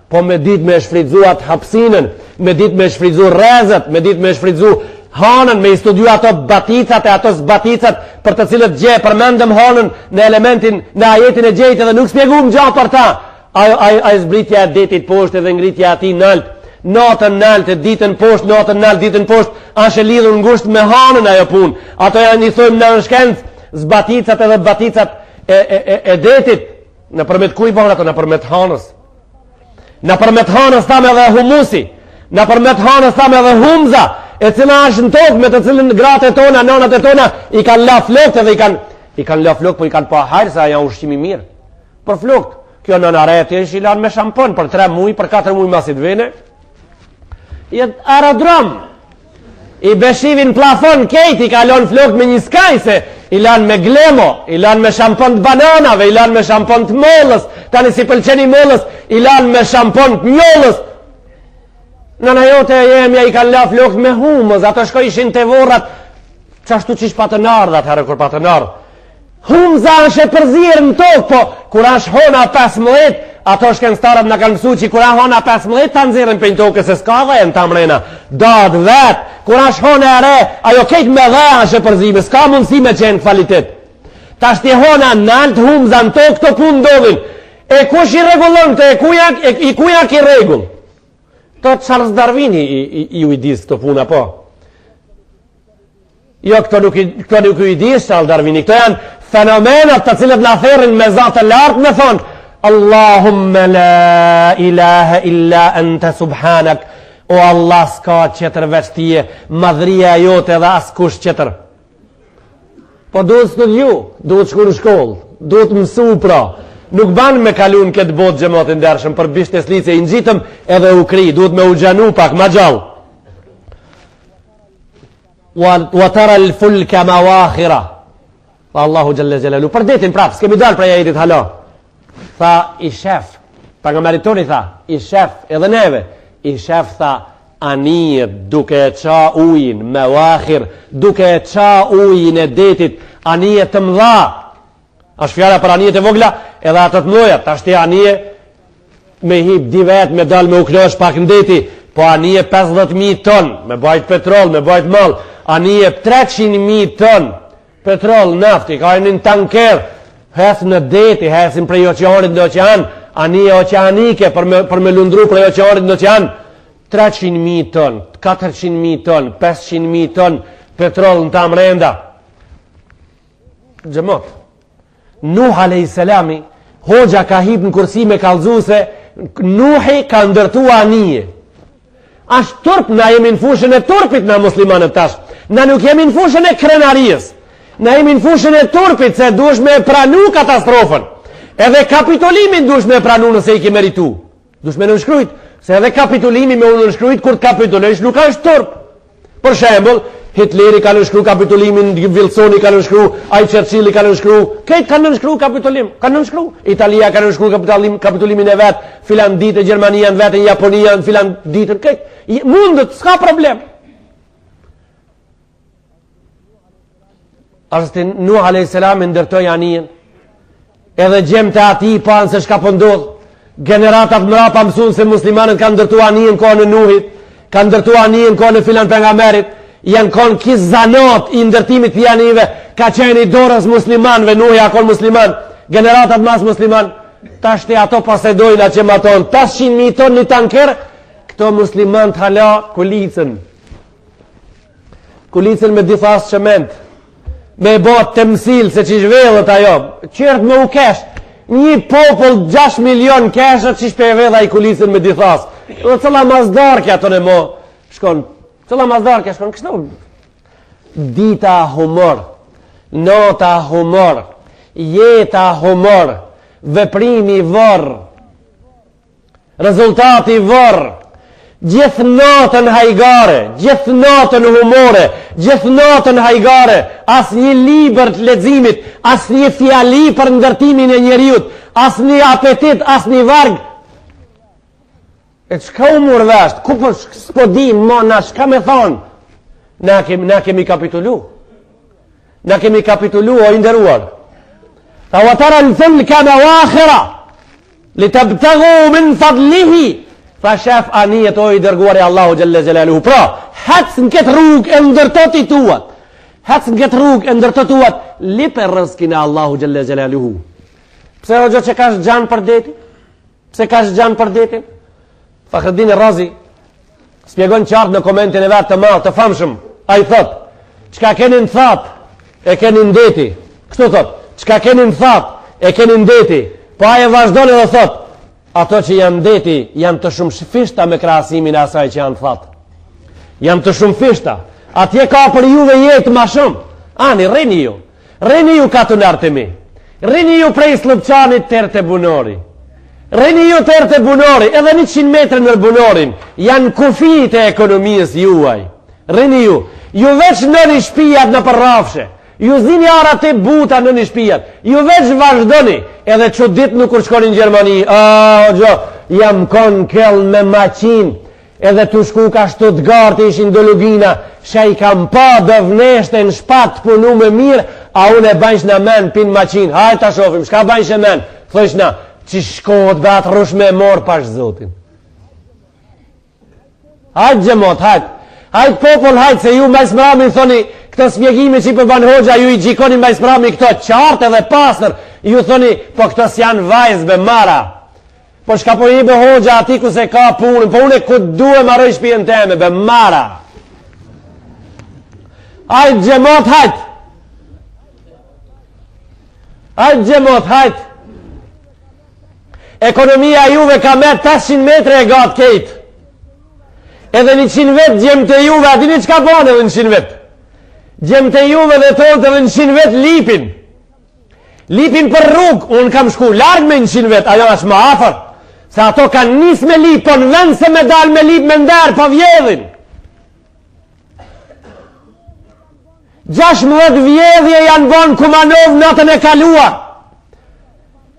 Po me dit me shfridzuat hapsinën, me dit me shfridzu rezet, me dit me shfridzu hanën, me i studiu ato baticat e ato zbaticat për të cilët gje përmendëm hanën në elementin, në ajetin e gjejtë dhe nuk spjegum gjatë për ta. Ajo zbritja e detit poshtë dhe ngritja ati nalt, natën nalt, ditën poshtë, natën nalt, ditën poshtë, ashe lidhur ngusht me hanën ajo punë. Ato janë i thojmë në shkencë, zbaticat edhe baticat e detit, në përmet kuj bënë ato, në përmet hanës. Në përmet hanës thamë edhe humusi, në përmet hanës thamë edhe humza, e cila është në tokë, me të cilën gratë e tona, nanat e tona, i kanë la flokët edhe i kanë la flokët, po i kanë pa hajrë, sa janë ushqimi mirë. Për flokët, kjo në nareti është i lanë me shampon, për 3 muj, për 4 muj masit vene. Jetë aerodrom, i beshivin plafon kejt, i kalon flokët me një skajse, i lanë me glemo, i lanë me shampon të bananave, i lanë me shampon të mollës, tani si pëlqeni mollës, i lanë me shampon të njollës. Nëna jote e jemja i kanë la flokët me humës, ato shko ishin të vorrat, qashtu qish pa të nardhat, herë kur pa të nardh. Humëza është e përzirë në tokë, po kur është hona 15, ato shkencëtarët në kanë mësu që kur është hona 15, të nëzirën për një tokë, se s'ka dhe e në tamrena, datë vetë, kur është hona e re, ajo kejtë me dhe është e përzime, s'ka mundësi me qenë kvalitet. Ta shti hona nalt, humëza në tokë, të punë ndodhin, e kush i regullon të, i kuja ki regull. Të Charles Darwin i disë të puna, po. Jo, këto nuk i disë Charles Darwin, këto janë fenomenat të cilët në therin me zatë lartë me thonë, Allahumme la ilaha illa anta subhanak, o Allah s'ka qëtër veç tije, madhria jote dhe as kush qëtër. Po duhet studiu, duhet shku në shkollë, duhet mësu pra. Nuk ban me kalun këtë botë gjematin dërshëm, për bishtes lice i nëgjitëm edhe u kri, duhet me u gjanu pak ma gjallë. Wa tara l'fulka ma wakhira. Tha Allahu Gjelle Gjelalu. Për detin prapë, s'kemi dalë prej ajetit hala. Tha i shef, pa nga maritoni tha, i shef edhe neve, i shef tha anijet duke e qa ujin me wakhir, duke e qa ujin e detit, anijet të mdha. Ashtë fjara për anijet e vogla, edhe atët mloja, ta shte anije me hip di vet, me dal me u knosh pak ndeti, po anije 50.000 ton, me bajt petrol, me bajt mal, anije 300.000 ton, petrol, nafti, ka një tanker, hes në deti, hesin prej oqeanit në oqean, anije oqeanike për me lundru prej oqeanit në oqean, 300.000 ton, 400.000 ton, 500.000 ton, petrol në tam renda. Gjemot. Nuh a.s. Hoxha ka hip në kursi me kalzuse, Nuhi ka ndërtu anije. Ashtë turp, na jemi në fushën e turpit na muslimanët tash. Na nuk jemi në fushën e krenarijës. Na jemi në fushën e turpit se dush me pranu katastrofën. Edhe kapitulimin dush me pranu nëse i ke meritu. Dush me nënshkrujt. Se edhe kapitulimi me nënshkrujt kur të kapitulesh nuk është turp. Për shembull, Hitleri ka nënshkru kapitulimin, Wilsoni ka nënshkru, ai Churchilli ka nënshkru, këtë ka nënshkru kapitulim, ka nënshkru. Italia ka nënshkru kapitulimin e vetë, filan ditë, Gjermania në vetë, Japonia në filan ditën, këtë. Mundët, s'ka problem. Ashtë Nuh a.s. ndërtoj anijen, edhe gjem të ati i panë se shka pëndodhë, generatat mëra pa mësun se muslimanët kanë ndërtu anijen kohë në Nuhit, kanë ndërtu anijen kohë në filan pengamerit, janë konë kis zanot i ndërtimit të janive, ka qeni dorës muslimanve, Nuhi akon musliman, generatat mas musliman, ta shte ato pasedojnë a që maton, 500.000 ton një tanker, këto musliman të hala kulicën me dithas qëment, me bot të mësil se që shvedhët ajo, qërët me u kesh, një popull 6 milion keshët që shpe vedha i kulicën me dithas, dhe cëla mazdarkja të në mo, shkon, cëla mazdarkja shkon, kështu, dita humor, nota humor, jeta humor, veprimi vor, rezultati vor, Gjithë natën hajgare, gjithë natën humore, gjithë natën hajgare, as një libër të leximit, as një fjali për ndërtimin e njeriut, as një apetit, as një varg. E çka u mor vesh? Ku po s'po di më na çka më thon? Na kemi kapitulu. Na kemi kapitulu o i nderuar. Fa wa tara al-fil kama wakhira litabtaghu min fadlihi. Fa shef anijet o i dërguar e Allahu Gjelle Gjelaluhu. Pra, hec në këtë rrug e ndërtot i tuat. Hec në këtë rrug e ndërtot tuat. Lipe rëzkin e Allahu Gjelle Gjelaluhu. Pse o gjo që ka shgjan për detin? Pse ka shgjan për detin? Fakhreddin Razi spjegon qartë në komentin e vetë të malë të famshëm. A i thot, qka keni në that, e keni në deti. Kështu thot, qka keni në that, e keni në deti. Po a e vazhdojnë dhe thot, ato që janë deti, janë të shumë fishta me krahasimin e asaj që janë thatë. Janë të shumë fishta. Atje ka për juve jetë ma shumë. Ani, rini ju. Rini ju ka të nartë mi. Rini ju prej Slupçanit tërë të bunori. Rini ju tërë të bunori. Edhe 100 metrë në bunorin. Janë kufit e ekonomisë juaj. Rini ju. Ju veç në një shpijat në përrafshe. Ju zini arat e buta në një shpijat. Ju veç vazhdoni. Edhe që dit nuk kur shkoni në Gjermani. Jam kon kell me maqin. Edhe të shku ka Stuttgart ishin do Lugina. Shaj kam pa dëvneshte në shpat punu me mirë. A unë e banjsh në men pin maqin. Hajt ta shofim, shka banjsh e men? Thësh na, që shkohet be atë rush me mor pash zotin. Hajt gjemot, hajt. Hajt popull, hajt, se ju majsmrami thoni, këto spjegime që i përban hoxha, ju i gjikoni majsmrami këto qartë dhe pasër, ju thoni, po këto s'janë vajzë be mara. Po shka po i be hoxha ati ku se ka punën, po une ku duhe maroj shpijen teme, be mara. Hajt gjemot, hajt. Hajt gjemot, hajt. Ekonomia juve ka me 800 metre e gatë kejtë. Edhe 100 vetë gjemë të juve, adini qka bane edhe 100 vetë? Gjemë të juve dhe tonë edhe 100 vetë lipin. Lipin për rrugë, unë kam shku largë me 100 vetë, ajo është ma afer. Se ato kanë nis me lip, po në vend se me dal me lip me nderë, po vjedhin. 16 vjedhje janë bon Kumanov natën e kaluar.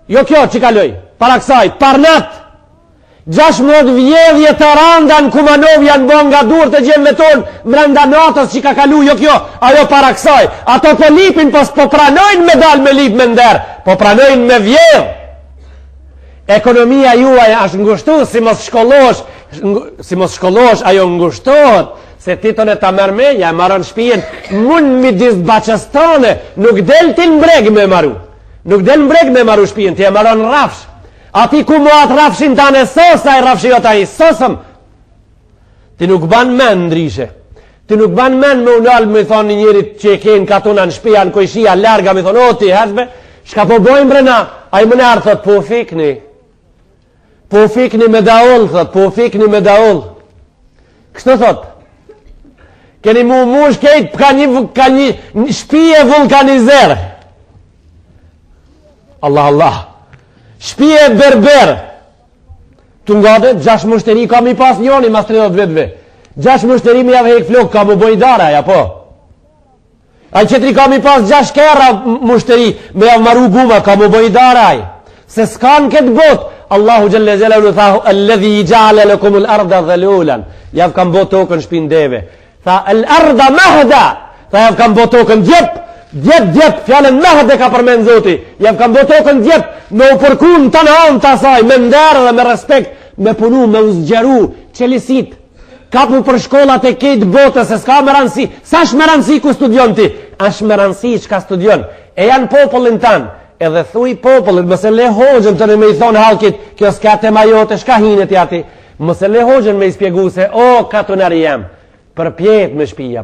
Jo kjo që kaloj, para kësaj, parnat. 16 vjedhje të randa në Kumanov janë bon nga dur të gjemë tonë mrenda natës që ka kalu, jo kjo, ajo para kësaj. Ato po lipin, po pranojnë me dal me lip me nderë, po pranojnë me vjedh. Ekonomia juaj është ngushtu, si mos shkollosh, ajo ngushtohet, se titën e ta mërmenja, maron shpijen, mund midis baqestane, nuk del ti në breg me maru. Nuk del në breg me maru shpijen, ti e maron rafsh. Ati ku mu atë rafshin ta në sosa, i rafshi jota i sosëm. Ti nuk ban men ndrishe. Ti nuk ban men me unal me thonë njërit që e kenë katuna në shpija, në kojshia, larga, me thonë, o ti, hezbe, shka po bojmë brena, a i më nërë, thot, po fikni. Po fikni me daoll, thot, po fikni me daoll. Kështë thot? Keni mu mush kejt, ka një shpije vulkanizer. Allah, Allah. Shpije berber. Tu ngate, 6 mushteri ka mi pas njoni mas 30 vetëve. 6 mushteri mi javë hek flok, ka mu bojdara, ja po. A i qëtri ka mi pas 6 kera mushteri, me javë maru guma, ka mu bojdara. Se s'kan këtë bot, Allahu Gjelle Gjelalu tha, alledhi i gjale lëkum l'arda dhalulan. Javë kam bot tokën shpindeve. Tha, l'arda mahda. Tha, javë kam bot tokën djep. Djep, fjallën mahde ka përmen zoti. Javë kam bot tokën djep, me u përkun të në anë të asaj, me nderë dhe me respekt, me punu, me uzgjeru, qelisit. Kapu për shkollat e kejtë botës, se s'ka më ranësi. Sa shmë ranësi ku studion ti? Ashtë më ranësi që ka studion. E janë popullin tanë. Edhe thuj popullin, mëse le hoxën të në me i thonë halkit, kjo s'ka tema jote, shka hinet jati. Mëse le hoxën me i spjegu se, o, katunari jam, përpjet me shpija,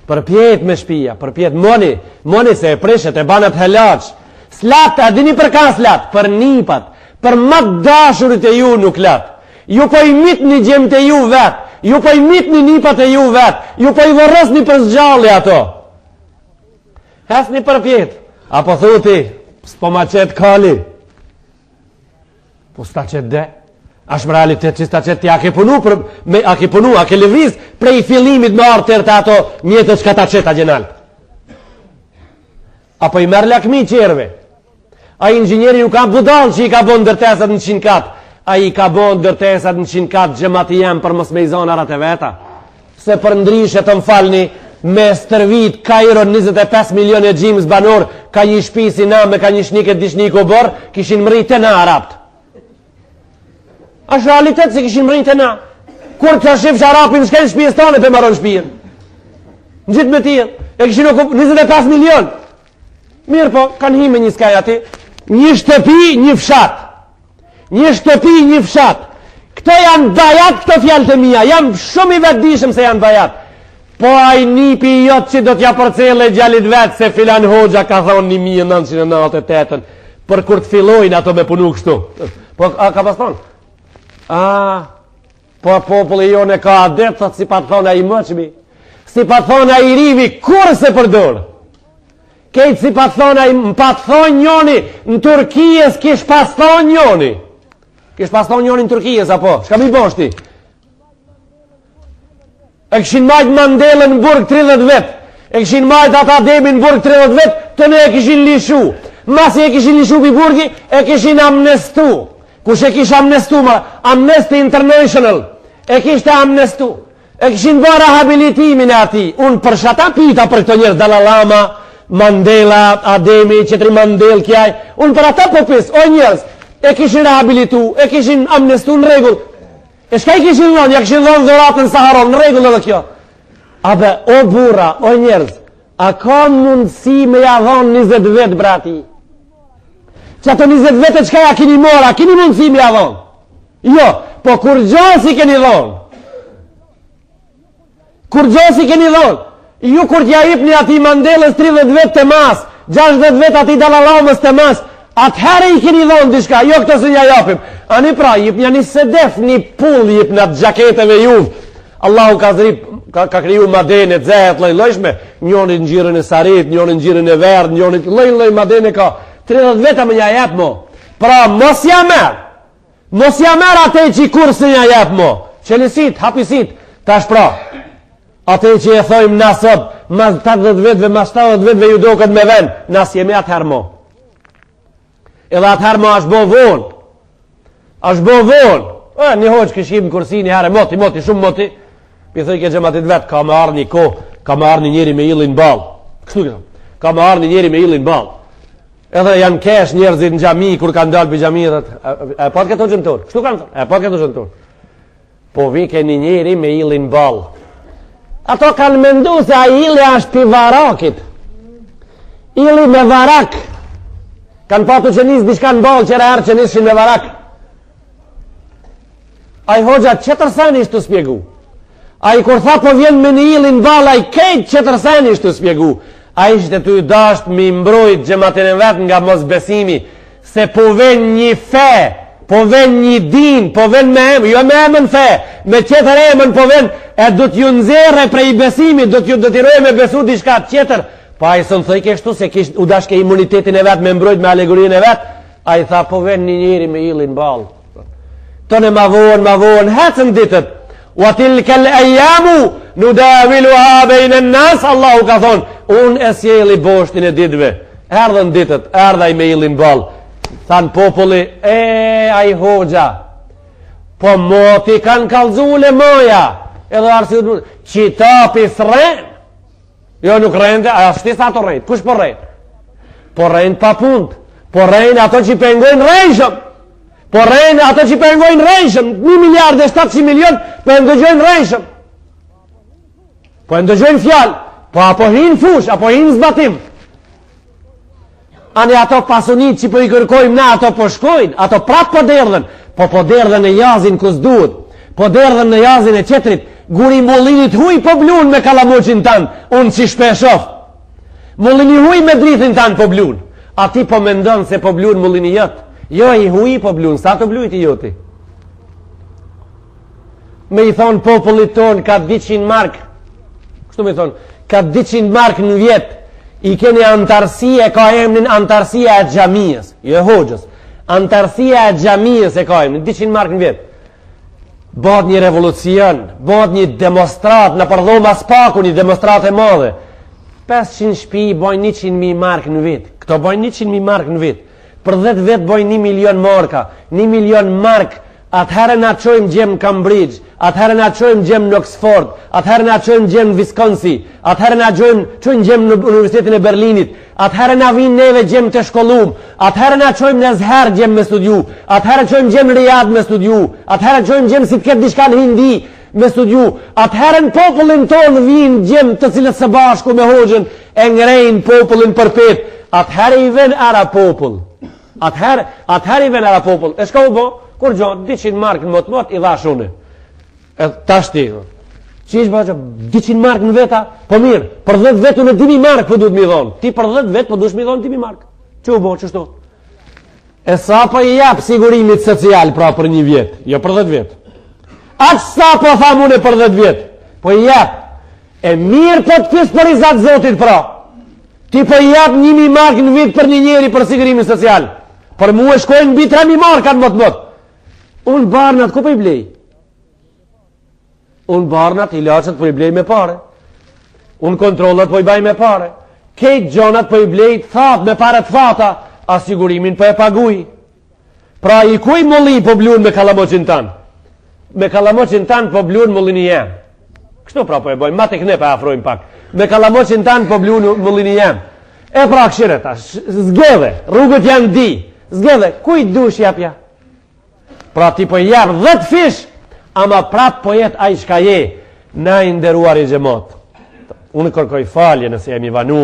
përpjet me shpija, përpjet moni se e prishet, e banat helaq. Slat, a dini për ka slat? Për nipat, për matë dashurit e ju nuk lat. Ju po i mit një gjemë të ju vet, ju po i mit një nipat e ju vet, ju po i vërës një për zgjalli ato. Hes një përpjet. Apo thuti, s'po ma qetë kali. Po s'ta qetë de. Ashtë realitet që sta qëtë a ke punu, a ke lëviz prej fillimit me artër të ato mjetët që ka ta qëtë a gjenal. Apo i merë lakmi qerve. A inxinjeri ju ka budal që i ka bon dërtesat në 100 kat. A i ka bon dërtesat në 100 kat gjëmati jem për mos me i zonë arat e veta. Se për ndryshe të më falni, me stërvit Kairo 25 milion e gjimës banor, ka një shpisi na me ka një shniket dishnik u bërë, kishin mërit e na arapt. Ashtë realitet se kishin mërit e na. Kur të shifë sharapin shken shpijës tane për maron shpijën. Në gjithë me tijën. E kishin okup 25 milion. Mirë po, kanë hi me një skaj ati. Një shtëpi, një fshat. Një shtëpi, një fshat. Këto janë bajat, këto fjallë të mija. Jam shumë i vetë dishëm se janë bajat. Po ai nipi jotë që do t'ja përcele gjallit vetë se filan hoxha ka thonë 1998 për kur të fillojnë ato me punu kështu. Po ka pas thonë? Po populli jone ka adet, thot si pa të thonë a i mëqmi. Si pa të thonë a i rivi, kur se përdor? Kejtë si pa të thonë a i më pa të thonë njoni në Turkijes kish pas thonë njoni. Kish pas thonë njoni në Turkijes, apo? Shka mi boshti? E këshin majtë Mandelën në burg 30 vet. E këshin majtë ata Demin në burg 30 vet. Të ne e këshin lishu. Masi e këshin lishu për burgi, e këshin amnestu. Kush e kish amnestu ma? Amnesty International. E kishte amnestu. E këshin bërë rehabilitimin e ati. Unë për shata pita për këto njerë Dalai Lama, Mandela, Ademi, qetri Mandel, kjaj. Unë për ata popis, o njerës, e kishin rehabilitu, e kishin amnestu në regull. E shka i kishin dhonë? Ja kishin dhonë dhuratën Saharon, në regull edhe kjo. Abe, o burra, o njerëz, a ka mundësi me ja dhonë 20 vetë, brati? Që ato 20 vetë qka ja kini mora, kini mundësi me ja dhonë? Jo, po kur gjosi keni dhonë? Kur gjosi keni dhonë? Ju kur t'ja ipni ati Mandelës 30 vetë të mas, 60 vetë ati Dalai Lamës të mas, atëherë i keni dhonë dishka, jo këtë së nja japim. Ani pra, jip një sedef, një pull jip në atë gjaketeve juvë. Allahu ka kriju madene, dzehet, lojshme, njoni në gjirën e sarit, njoni në gjirën e verdë, njoni loj madene ka. 30 veta me nja jep mo. Pra, mos ja merë ate që i kur së nja jep mo. Qelisit, hapisit, tash pra. Ate që e thojmë nasot, mas 80 vetëve, mas 70 vetëve ju do këtë me ven, nas jemi atëherë mo. Edhe atëherë mo është bo vonë. Ashtë bo vonë. Një hoqë këshim në kursi një herë, moti, shumë moti. Pi thëj ke gjematit vetë, ka me arë një ko, ka me arë një njeri me ilin balë. Kështu këtëm, ka me arë një njeri me ilin balë. Edhe janë kesh njerëzit në gjami, kur kanë dalë për gjami, e pat këto gjëmëtor. Kështu kanë thënë, e pat këto gjëmëtor. Po vike një njeri me ilin balë. Ato kanë mendu se a ili është pi varakit. Ili me varak. Kanë patu që nisë dishka në balë, qëra erë që nisë me varak. A i hoxha qëtërsen ishtë të spjegu. A i kur tha po vjen me një ilin bala, a i kejtë qëtërsen ishtë të spjegu. A i shte të i dasht mi mbrojt gjematin e vetë nga mos besimi, se po ven një fe, po ven një din, po ven me emë, jo me emën fe, me qëtër emën po ven, e do t'ju nëzere prej besimi, do t'i rojë me besu diçka qëtër. Pa a i sënë thëj kështu, se kisht u dashke imunitetin e vetë, me mbrojt me alegorin e vetë, a i tha po ven një njeri me ilin balë. Tëne ma vonë, hecën ditët. Wa tilkel e jamu, nu davilu habejnë në nësë, Allahu ka thonë, unë e sjeli boshtin e ditëve. Erdhën ditët, erdhaj me ilin balë. Thanë populli, a i hoxha, po moti kanë kalzule moja. Edhe arsi u qitapi s'ren. Jo nuk rende, a shtis ato rejt, kush po rejt? Po rejt pa punt, po rejt ato që pengojnë rejshëm. Po rejnë ato që përngojnë rejshëm, 1 miliard e 700 milion për ndëgjojnë rejshëm. Po ndëgjojnë fjallë, po apo hinë fush, apo hinë zbatim. Ani ato pasunit që po i kërkojmë na, ato po shkojnë, ato prap po derdhen, po derdhen e jazin kus duhet, po derdhen e jazin e qetrit, guri mullinit huj po blun me kalamuqin tanë, unë që shpeshof. Mullini huj me drithin tanë po blun, ati po mendon se po blun mullini jëtë. Jo, i huj po blun, sa të blujt i joti? Me i thonë popullit tonë, ka 200 mark. Kështu me i thonë, ka 200 mark në vjetë. I keni antarësia, ka emnin antarësia e gjamiës. Jo, hoxës. Antarësia e gjamiës e ka emnin, 200 mark në vjetë. bëhet një revolucion, bëhet një demonstrat në përdhoma spaku, një demonstrat e madhe. 500 shtëpi bojnë 100.000 mark në vit. Këto bojnë 100.000 mark në vit. Për 10 vjet bojnë 1 milion marka. 1 milion mark. Atëherë na çojmë gjem Cambridge, atëherë na çojmë gjem në Oxford, atëherë na çojmë gjem Wisconsin, atëherë na çojmë gjem në Universitetin e Berlinit, atëherë na vinë neve gjem të shkollum, atëherë na çojmë në Azhar gjem me studiu, atëherë çojmë gjem në Riyadh me studiu, atëherë çojmë gjem si të ketë diçka në Hindi me studiu, atëherë në popullin ton vinë gjem të cilët së bashku me hoxhën e ngrejnë popullin përpet, atëherë i vën ara popull. Atëherë i vën ara popull. E shka u bo? Kur gjohë, 200 mark në mot i dhash une. E tash ti. Që ishë bëgjë, 200 mark në veta? Po mirë, për 10 vetë unë 2.000 mark për du të mi dhonë. Ti për 10 vetë për du shmi dhonë 2.000 mark. Që u bo, qështu? E sa po i japë sigurimit social pra për një vjetë? Jo për 10 vetë. Aqë sa po tham une për 10 vetë? Po i japë. E mirë po të pisë për i zatë zotit pra. Ti po i japë 1.000 mark në vitë për një njeri për sigurimin social. Për mu e shkojnë bi 3.000 mark atë mot. Unë barnat, ku për i blej? Unë barnat, ilaqët për i blej me pare. Unë kontrollat për i baj me pare. Kejtë gjonat për i blej thatë me pare të thata, asigurimin për e paguj. Pra i kuj mulli për blun me kalamoqin tanë? Me kalamoqin tanë për blun mullin i jem. Kështu pra për e bojmë, ma të këne për afrojmë pak. Me kalamoqin tanë për blun mullin i jem. E pra këshire ta, zgedhe, rrugët janë di. Zgedhe, kuj dush japja? Pra ti po jap 10 fish, ama prap po jet ai çka je, na i nderuar i xhamat. Unë kërkoj falje nëse jam i vanu,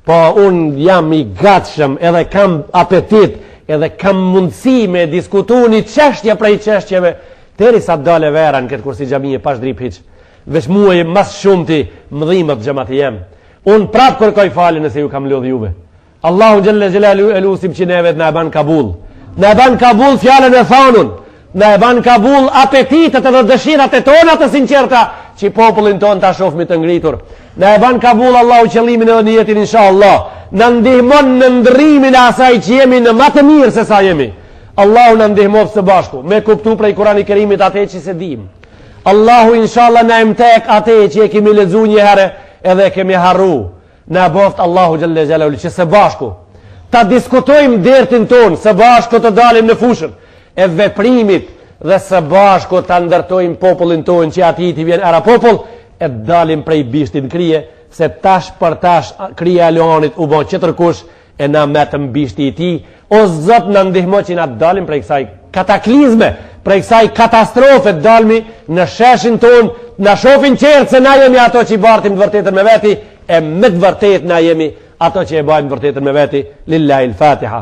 po unë jam i gatshëm, edhe kam apetit, edhe kam mundësi me diskutu një çështje prej çështjeve, derisa dale vera në këtë kursi xhamie pa shdrip hiç. Veç muaj mas shumti mëdhimat xhamati jam. Unë prap kërkoj falje nëse ju kam lodh juve. Allahu xhalla xhelalu elusim që neve na ban kabul. Na ban kabul fjalën e thonun. Na ban kabul apetitet edhe dëshirat e tona të sinqerta që popullin ton ta shohmi të ngritur. Na ban kabul Allahu qëllimin edhe niyetin inshallah. Na ndihmon në ndrimin e asaj që jemi në më të mirë se sa jemi. Allahu na ndihmoft së bashku me kuptu prej Kurani Kerimit atë që se dim. Allahu inshallah na imtek atë që e kemi lexuar një herë edhe kemi harru. Na boft Allahu xhalla xhelalu që së bashku ta diskutojmë dertin ton, së bashku të dalim në fushën e veprimit dhe së bashku ta ndërtojmë popullin ton që ati t'i vjen era popull e dalim prej bishtin krije se tash për tash krija e Leonit u bon qëtërkush e na metëm bishti i ti o zot në ndihmo që na dalim prej kësaj kataklizme, prej kësaj katastrofe dalmi në sheshin ton na shofin qertë se na jemi ato që i bartim të vërtetën me veti e me të vërtet na jemi ato që e bajmë të vërtetën me veti lillahi l-Fatiha.